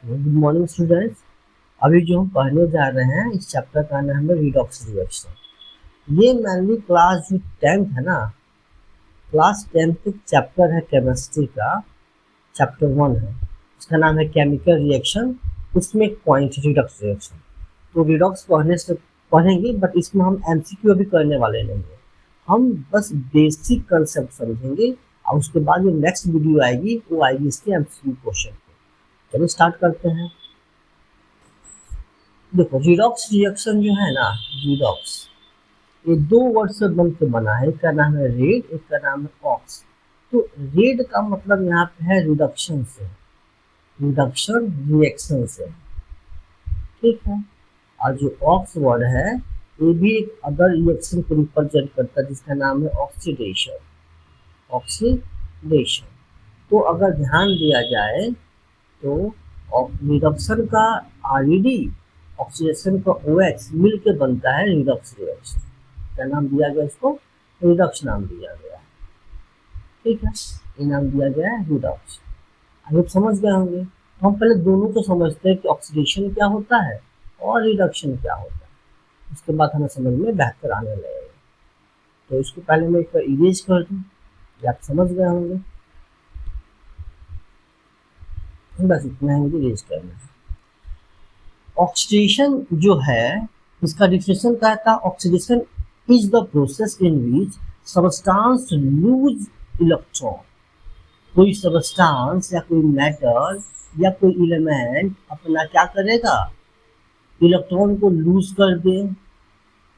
Good morning students. अभी जो हम पढ़ने जा रहे हैं इस चैप्टर का नाम है रिडॉक्स रिएक्शन। ये मेनली क्लास जो 10th है ना, क्लास 10th का चैप्टर है केमिस्ट्री का, चैप्टर 1 है। इसका नाम है केमिकल रिएक्शन। उसमें एक पॉइंट है रिडॉक्स रिएक्शन। तो रिडॉक्स पढ़ने से पढ़ेंगे, बट इसमें हम एमसीक्यू अभी करने वाले नहीं है। हम बस बेसिक कंसेप्ट समझेंगे और उसके बाद जो नेक्स्ट वीडियो आएगी वो आएगी इसके एमसीक्यू क्वेश्चन पे। चलिए स्टार्ट करते हैं। देखो, रिडॉक्स रिएक्शन जो है ना, रिडॉक्स, ये दो वर्ड से बन के बना है। एक का नाम है रेड, एक का नाम है ऑक्स। तो रेड का मतलब यहाँ पे है रिडक्शन से, रिडक्शन रिएक्शन से, ठीक है। और जो ऑक्स वर्ड है ये भी एक अदर रिएक्शन को रिप्रेजेंट करता है जिसका नाम है ऑक्सीडेशन, ऑक्सीडेशन। तो अगर ध्यान दिया जाए तो रिडक्शन का आरईडी, ऑक्सीडेशन का ओएच मिल के बनता है रिडक्स रिएक्शन। क्या नाम दिया गया इसको? रिडक्स नाम दिया गया है, ठीक है। ये नाम दिया गया है रिडक्स। आप समझ गए होंगे। तो हम पहले दोनों को समझते हैं कि ऑक्सीडेशन क्या होता है और रिडक्शन क्या होता है, उसके बाद हमें समझ में बेहतर आने लगेगा। तो इसको पहले मैं एक इरेज कर दूँ, ये आप समझ गए होंगे। बस इतना ही मुझे इरेज करना है। ऑक्सीडेशन जो है इसका डिफिनेशन क्या था? Oxidation is the process in which substance loose electron. कोई सबस्टांस या कोई मैटर या कोई एलिमेंट अपना क्या करेगा? इलेक्ट्रॉन को लूज कर दे,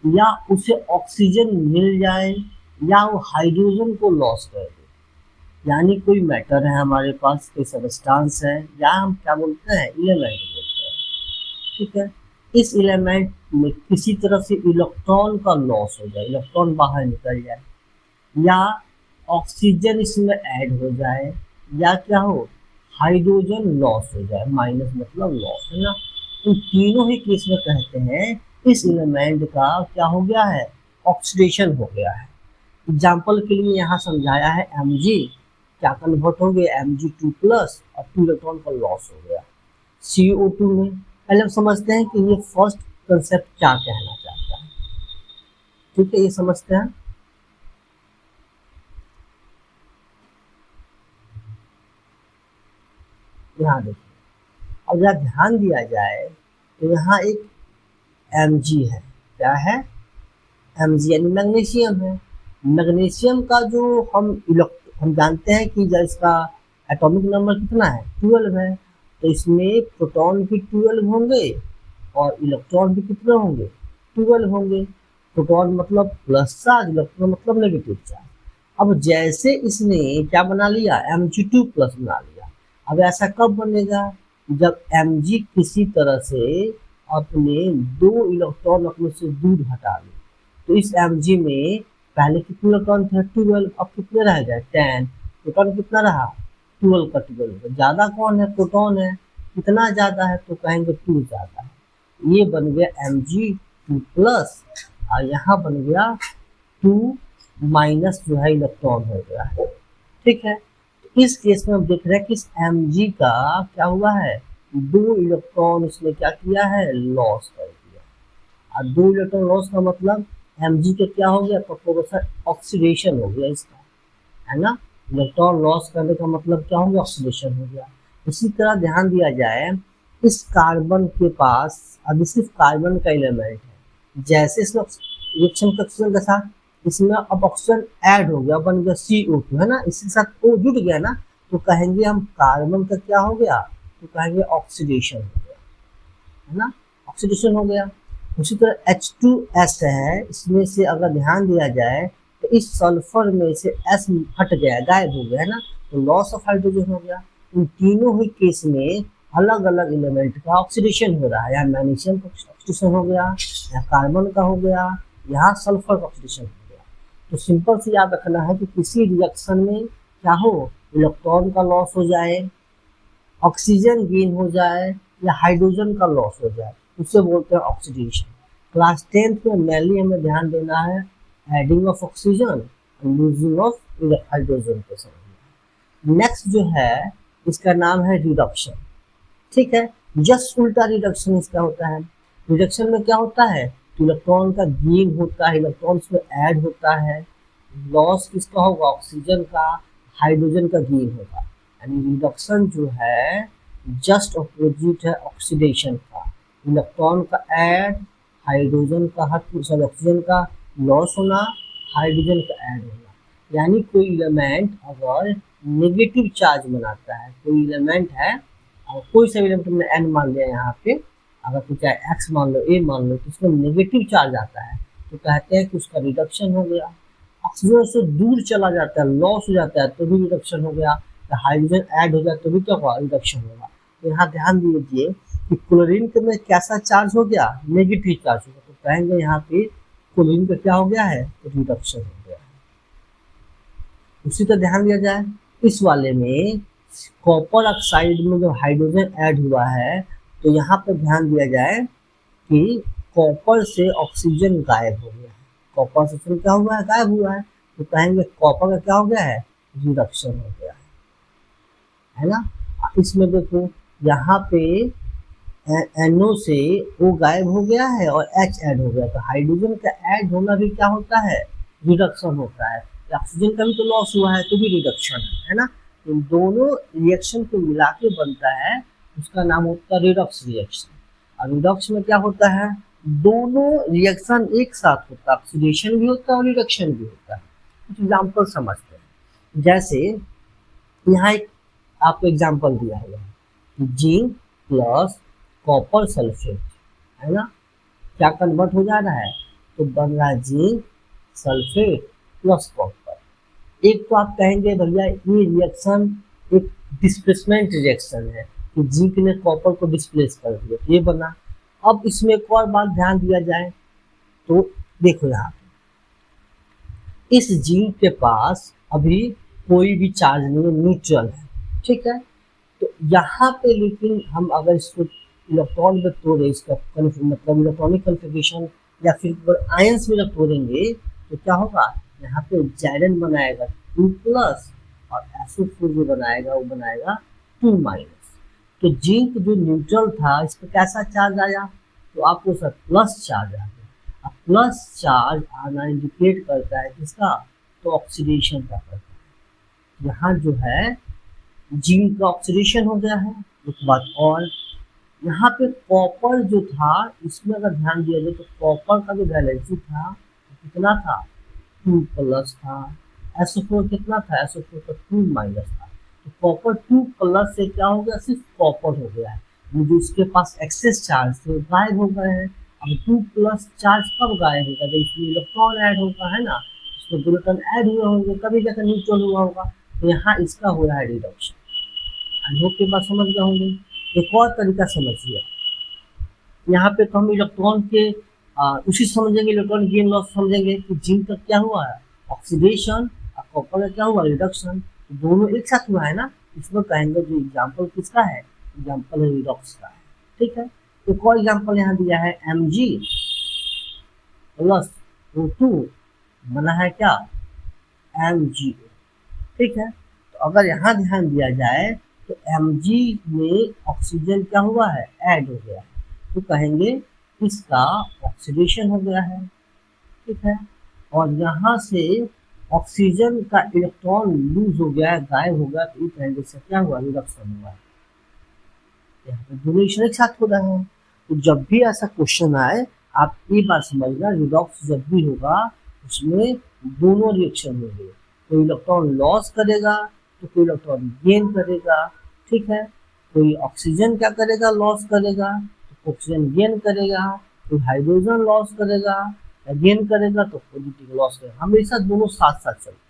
या उसे ऑक्सीजन मिल जाए, या वो हाइड्रोजन को लॉस कर दे। यानी कोई मैटर है हमारे पास, कोई सबस्टांस है, या हम क्या बोलते हैं, एलिमेंट बोलते हैं, ठीक है। इस एलिमेंट में किसी तरह से इलेक्ट्रॉन का लॉस हो जाए, इलेक्ट्रॉन बाहर निकल जाए, या ऑक्सीजन इसमें ऐड हो जाए, या क्या हो, हाइड्रोजन लॉस हो जाए। माइनस मतलब लॉस, है ना। इन तीनों ही केस में कहते हैं इस एलिमेंट का क्या हो गया है? ऑक्सीडेशन हो गया है। एग्जाम्पल के लिए यहाँ समझाया है Mg, क्या कन्वर्ट हो गया Mg2 प्लस और 2 इलेक्ट्रॉन का लॉस हो गया CO2 में। पहले हम समझते हैं कि ये फर्स्ट कंसेप्ट क्या कहना चाहता है, ठीक है, ये समझते हैं। यहाँ देखिए, अब यहाँ ध्यान दिया जाए तो यहाँ एक Mg है। क्या है? Mg यानी मैग्नीशियम है। मैग्नीशियम का जो हम जानते हैं कि जब इसका एटॉमिक नंबर कितना है, 12 है। तो इसमें प्रोटॉन भी 12 होंगे और इलेक्ट्रॉन भी कितने होंगे? 12 होंगे। प्रोटॉन मतलब प्लस चार्ज, इलेक्ट्रॉन मतलब नेगेटिव चार्ज। अब जैसे इसने क्या बना लिया, Mg2 प्लस बना लिया। अब ऐसा कब बनेगा? जब Mg किसी तरह से अपने 2 इलेक्ट्रॉन अपने से दूर हटा ले। तो इस Mg में पहले कितने इलेक्ट्रॉन थे? 12। अब कितने रह गए? 10। प्रोटॉन कितना रहा? 12 का 12। ज्यादा कौन है? प्रोटॉन है। कितना ज्यादा है? तो कहेंगे 2 ज्यादा है। ये बन गया Mg2 प्लस, और यहाँ बन गया 2 माइनस जो है इलेक्ट्रॉन हो गया है, ठीक है। तो इस केस में हम देख रहे हैं कि इस Mg का क्या हुआ है? 2 इलेक्ट्रॉन इसने क्या किया है? लॉस कर दिया। और 2 इलेक्ट्रॉन लॉस का मतलब Mg का क्या हो गया? प्रोपोर्शनल ऑक्सीडेशन हो गया इसका, है ना। इलेक्ट्रॉन लॉस करने का मतलब क्या हो गया? ऑक्सीडेशन हो गया। इसी तरह ध्यान दिया जाए, इस कार्बन के पास अभी सिर्फ कार्बन का एलिमेंट है। जैसे इसमें रिएक्शन का ऑक्सीजन के साथ इसमें अब ऑक्सीजन ऐड हो गया, बन गया CO2, है ना। इसके साथ O जुड़ गया ना, तो कहेंगे हम कार्बन का क्या हो गया? तो कहेंगे ऑक्सीडेशन हो गया, है ना, ऑक्सीडेशन हो गया। उसी तरह H2S है, इसमें से अगर ध्यान दिया जाए तो इस सल्फर में से S हट गया, गायब हो गया, है ना। तो लॉस ऑफ हाइड्रोजन हो गया। इन तीनों ही केस में अलग अलग एलिमेंट का ऑक्सीडेशन हो रहा है। यहाँ मैग्नीशियम का ऑक्सीडेशन हो गया, यहाँ कार्बन का हो गया, यहाँ सल्फर का ऑक्सीडेशन हो गया। तो सिंपल से याद रखना है कि किसी रिएक्शन में क्या हो, इलेक्ट्रॉन का लॉस हो जाए, ऑक्सीजन गेन हो जाए, या हाइड्रोजन का लॉस हो जाए, उसे बोलते हैं ऑक्सीडेशन। क्लास 10th में मेनली हमें ध्यान देना है adding of oxygen, losing of hydrogen के समय। नेक्स्ट जो है इसका नाम है रिडक्शन। ठीक है। जस्ट उल्टा रिडक्शन इसका होता है। रिडक्शन में क्या होता है, तो इलेक्ट्रॉन का गेन होता है, इलेक्ट्रॉन इसमें ऐड होता है। लॉस किसका होगा, ऑक्सीजन का, हाइड्रोजन का गेन होगा। यानी रिडक्शन जो है जस्ट अपोजिट है ऑक्सीडेशन का। इलेक्ट्रॉन का ऐड, हाइड्रोजन का सॉरी ऑक्सीजन का लॉस होना, हाइड्रोजन का ऐड होना। यानी कोई एलिमेंट अगर नेगेटिव चार्ज बनाता है, कोई एलिमेंट है और कोई सा एलिमेंट हमने एन मान लिया यहाँ पे, अगर कुछ एक्स मान लो, ए मान लो, तो उसमें नेगेटिव चार्ज आता है तो कहते हैं कि उसका रिडक्शन हो गया। ऑक्सीजन से दूर चला जाता है, लॉस हो जाता है तो भी रिडक्शन हो गया। हाइड्रोजन ऐड हो जाए तो भी क्या होगा, रिडक्शन होगा। तो यहाँ ध्यान दीजिए कि क्लोरीन में कैसा चार्ज हो गया, नेगेटिव चार्ज हो गया, तो कहेंगे यहाँ पे क्लोरीन का क्या हो गया है, रिडक्शन हो गया है। उसी तरह ध्यान दिया जाए इस वाले में कॉपर ऑक्साइड में जो हाइड्रोजन ऐड हुआ है, तो यहाँ पर ध्यान दिया जाए कि कॉपर से ऑक्सीजन गायब हो गया है। कॉपर से ऑक्सीजन क्या हुआ है, गायब हुआ है, तो कहेंगे कॉपर का क्या हो गया है, रिडक्शन हो गया है ना। इसमें देखो यहाँ पे NO से O गायब हो गया है और H ऐड हो गया, तो हाइड्रोजन का ऐड होना भी क्या होता है, रिडक्शन होता है। ऑक्सीजन का भी तो लॉस हुआ है तो भी रिडक्शन है ना। इन दोनों रिएक्शन को मिला के बनता है, उसका नाम होता है रिडक्स रिएक्शन। और रिडक्स में क्या होता है, दोनों रिएक्शन एक साथ होता है, ऑक्सीडेशन भी होता है और रिडक्शन भी होता है। कुछ एग्जाम्पल समझते हैं। जैसे यहाँ एक आपको एग्जाम्पल दिया हुआ है, जिंक प्लस कॉपर सल्फेट है ना, क्या कन्वर्ट हो जा रहा है, तो बन रहा है जिंक सल्फेट प्लस कॉपर। एक तो आप कहेंगे भैया ये रिएक्शन एक डिस्प्लेसमेंट रिएक्शन है कि जिंक ने कॉपर को डिस्प्लेस कर दिया, तो ये बना। अब इसमें एक और बात ध्यान दिया जाए तो देखो यहाँ इस जिंक के पास अभी कोई भी चार्ज नहीं है, न्यूट्रल है, ठीक है। तो यहाँ पे लेकिन हम अगर इसको इलेक्ट्रॉन में तोड़े, इसका मतलब इलेक्ट्रॉनिक कन्फिग्रेशन या फिर आयंस में जब तोड़ेंगे तो क्या होगा, यहाँ पे जाइरन बनाएगा 2+ और SO4 जो बनाएगा वो बनाएगा 2-। तो जिंक जो न्यूट्रल था इस पर कैसा चार्ज आया, तो आपको सर प्लस चार्ज आ गया। अब प्लस चार्ज आना इंडिकेट करता है किसका, तो ऑक्सीडेशन का करता है। यहाँ जो है जिंक का ऑक्सीडेशन हो गया है। एक बात और, यहाँ पे कॉपर जो था इसमें अगर ध्यान दिया जाए तो कॉपर का जो वैलेंसी था तो कितना था, 2+ था। SO4 कितना था, SO4 का 2- था। तो कॉपर 2+ से क्या हो गया, सिर्फ कॉपर हो गया है। जो उसके पास एक्सेस चार्ज थे गायब हो गए हैं। अब 2+ चार्ज कब गायब होगा, जब इसमें इलेक्ट्रॉन ऐड होगा है ना, इसमें प्रोटॉन ऐड हुए होंगे तभी जाकर न्यूट्रल हुआ होगा। तो यहाँ इसका हो रहा है रिडक्शन। आई होप के बात समझ गए होंगे। एक और तरीका समझिए, यहाँ पे तो हम इलेक्ट्रॉन के उसी समझेंगे, इलेक्ट्रॉन गेन लॉस समझेंगे कि जिंक का क्या हुआ है, ऑक्सीडेशन, और कॉपर का क्या हुआ, रिडक्शन। तो दोनों एक साथ हुआ है ना, इसमें कहेंगे जो एग्जाम्पल किसका है, एग्जाम्पल है रिडक्स का है, ठीक है। एक और एग्जाम्पल यहाँ दिया है Mg प्लस O2 बना है क्या, MgO, ठीक है। तो अगर यहाँ ध्यान दिया जाए तो Mg में ऑक्सीजन क्या हुआ है, ऐड हो गया है, तो कहेंगे इसका ऑक्सीडेशन हो गया है, ठीक है। और यहाँ से ऑक्सीजन का इलेक्ट्रॉन लूज हो गया है, गायब हो गया, तो इस एंगल से क्या हुआ, रिडक्शन हुआ है। यहाँ पे दोनों रिएक्शन एक साथ हो रहे हैं। तो जब भी ऐसा क्वेश्चन आए आप ये बात समझना, रिडॉक्स जब भी होगा उसमें दोनों रिएक्शन होंगे, कोई इलेक्ट्रॉन लॉस करेगा तो कोई इलेक्ट्रॉन गेन करेगा, ठीक है। कोई ऑक्सीजन क्या करेगा, लॉस करेगा, तो ऑक्सीजन गेन करेगा। कोई हाइड्रोजन लॉस करेगा या गेन करेगा तो पॉजिटिव लॉस करेगा, हमेशा दोनों साथ साथ चलते हैं,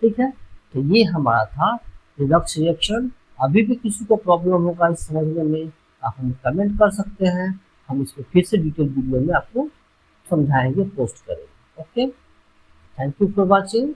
ठीक है। तो ये हमारा था रिडक्स रिएक्शन। अभी भी किसी को प्रॉब्लम होगा इस समझने में आप हमें कमेंट कर सकते हैं, हम इसको फिर से डिटेल वीडियो में आपको समझाएंगे, पोस्ट करेंगे। Okay, thank you for watching.